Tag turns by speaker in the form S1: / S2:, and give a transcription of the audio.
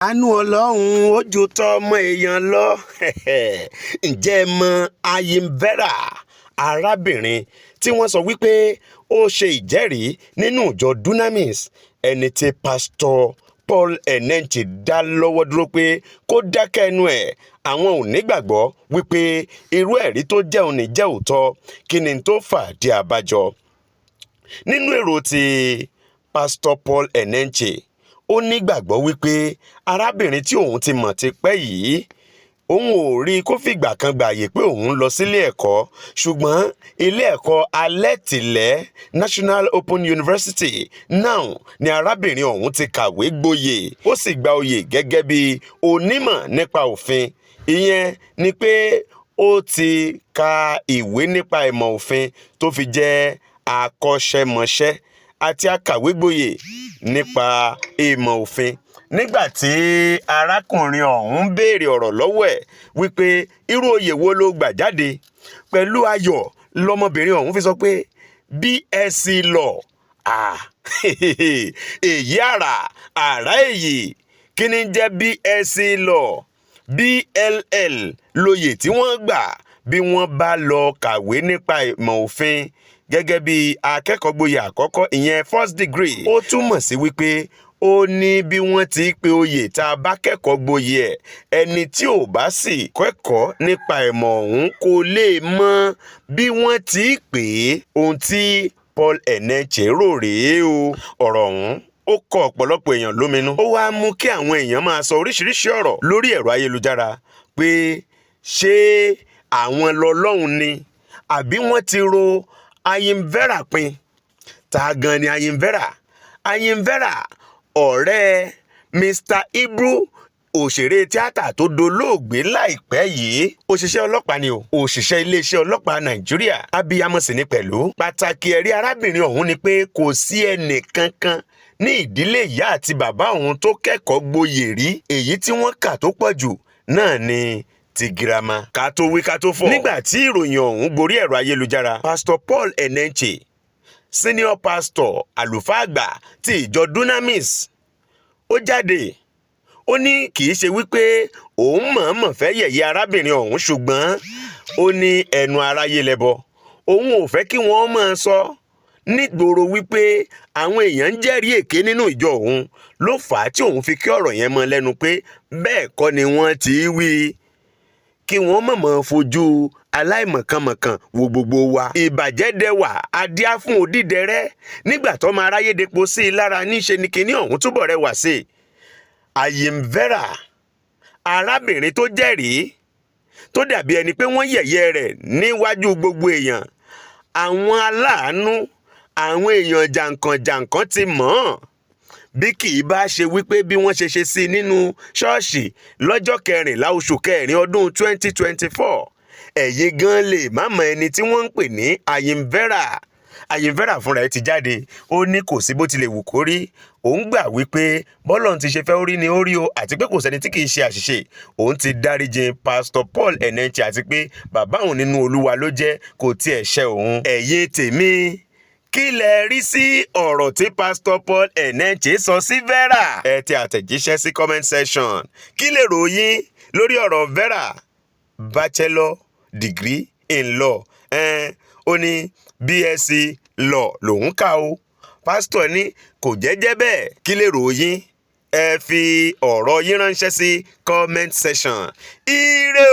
S1: àánú ọlọ́run ó ju tọmọ èèyàn lọ. Ǹjẹ́ ẹ mọ Ayin Vera, arábìnrin tí wọ́n sọ wípé ó ṣe ìjẹ́rìí nínú ìjọ Dunamis, ẹni tí pásítọ̀ Paul Enenche dá lọ́wọ́ dúró pé kó dákẹ́ ẹnu ẹ̀, àwọn ò nígbàgbọ́ wípé irú ẹ̀rí tó jẹ́ òní jẹ́ òótọ́, kí ni tó fà dé abájọ. Nínú èrò ti pásítọ̀ Paul Enenche, ó nígbàgbọ́ wípé arábìnrin tí òun ti mọ̀ ti pẹ́ yìí, òun ò rí kó fìgbà kan gbààyè pé òun lọ sílé ẹ̀kọ́, ṣùgbọ́n ilé ẹ̀kọ́ alẹ́tìlẹ́ National Open University náà ni arábìnrin ọ̀hún ti kàwé gboyè, ó sì gba oyè gẹ́gẹ́ bí onímọ̀ nípa òfin. Ìyẹn ni pé ó ti ka ìwé nípa ìmọ̀ òfin tó fi jẹ́ akọ́ṣẹ́mọṣẹ́ àti akàwé gboyè nípa ìmọ̀ òfin. Nígbà tí arákùnrin ọ̀hún béèrè ọ̀rọ̀ lọ́wọ́ ẹ̀ wípé irú oyè wo ló gbà jáde, pẹ̀lú ayọ̀ lọmọbìnrin ọ̀hún fi sọ pé BSc Law. Èyí àrà èyí, kí ni jẹ́ BSc Law? BLL lóyè tí wọ́n gbà bí wọ́n bá lọ kàwé nípa ìmọ̀ òfin gẹ́gẹ́ bí akẹ́kọ̀ọ́ gboyè àkọ́kọ́, ìyẹn first degree. Ó túmọ̀ sí wípé ó ní bí wọ́n ti pe oyè tá a bá kẹ́kọ̀ọ́ gboyè ẹ̀, ẹni tí ò bá sì kẹ́kọ̀ọ́ nípa ìmọ̀ ọ̀hún kò lè mọ bí wọ́n ti pè é. Ohun tí Paul Enenche rò rèé o. Ọ̀rọ̀ ọ̀hún ó kọ ọ̀pọ̀lọpọ̀ èèyàn lóminú. Ó wá mú kí àwọn èèyàn máa sọ oríṣiríṣi ọ̀rọ̀ lórí ẹ̀rọ ayélujára pé ṣé àwọn lọ́lọ́hun ni àbí wọ́n ti ro Ayin Vera pin. Ta gan ni Ayin Vera? Ayin Vera, ọ̀rẹ́ Mr Ibu, òṣèré tíátà tó dolóògbé láìpẹ́ yìí. Òṣìṣẹ́ ọlọ́pàá ni o, òṣìṣẹ́ iléeṣẹ́ ọlọ́pàá Nàìjíríà, abiyamọ sì ni pẹ̀lú. Pàtàkì ẹ̀rí arábìnrin ọ̀hún ni pé kò sí ẹnì kankan ní ìdílé ìyá àti bàbá òun tó kẹ́kọ̀ọ́ gboyè rí. Èyí tí wọ́n kà tó pọ̀ jù náà ni ti girama. Ká tó wí ká tó fọ̀. Nígbà tí ìròyìn ọ̀hún gorí ẹ̀rọ ayélujára, pásítọ̀ Paul Enenche, senior pastor àlùfáà àgbà ti ìjọ Dunamis, ó jáde. Ó ní kì í ṣe wípé òun mọ̀ọ́mọ̀ fẹ́ yẹ̀yẹ́ arábìnrin ọ̀hún, ṣùgbọ́n ó ní ẹnu aráyé lẹ́bọ. Òun ò fẹ́ kí wọ́n máa sọ nígboro wípé àwọn èèyàn ń jẹ́rìí èké nínú ìjọ òun, ló fà á tí òun fi kí ọ̀rọ̀ yẹn mọ́ lẹ́nu pé bẹ́ẹ̀ kọ́ ni wọ́n ti wí, kí wọ́n mọ̀mọ́ fojú aláìmọ̀kànmọ̀kàn wo gbogbo wa. Ìbàjẹ́ dẹwà adíá fún odídẹrẹ́, nígbà tó máa ráyé depo sí i lára, níṣe ni kinní ọ̀hún túbọ̀ rẹwà sí i. Ayin Vera, arábìnrin tó jẹ́rìí, tó dàbí ẹni pé wọ́n yẹ̀yẹ́ rẹ̀ níwájú gbogbo èèyàn. Àwọn aláàánú, àwọn èèyàn jàǹkànjàǹkàn ti mọ̀ ọ́n. Bí kì í bá ṣe wípé bí wọ́n ṣe sí i nínú ṣọ́ọ̀ṣì lọ́jọ́ 14 oṣù kẹrin ọdún 2024, ẹ̀yin gan lè má mọ ẹni tí wọ́n ń pè ní Ayin Vera. Ayin Vera fúnra ẹ̀ ti jáde, ó ní kò sí bó tilẹ̀ wù kó rí, òun gbà wípé bọ́lọ́run ti ṣe fẹ́ orí ni ó rí o, àti pé kò sẹ́ni tí kì í ṣe àṣìṣe. Òun ti dáríjì pásítọ̀ Paul Enenche àti pé bàbá òun nínú Olúwa ló jẹ́, kò tiẹ̀ ṣẹ̀ òun. Ẹ̀yin tèmi, kí lẹ rí sí ọ̀rọ̀ tí pásítọ̀ Paul Enenche sọ sí Vera? Ẹ tẹ àtẹ̀jíṣẹ́ sí comment section. Kí lè ròyìn lórí ọ̀rọ̀ Vera? Bachelor degree in law, ó ní BSc Law lòun kà o. Pásítọ̀ ní kò jẹ́jẹ́ bẹ́ẹ̀. Kí lè ròyìn? Ẹ fi ọ̀rọ̀ yín ránṣẹ́ sí comment section. Ire o.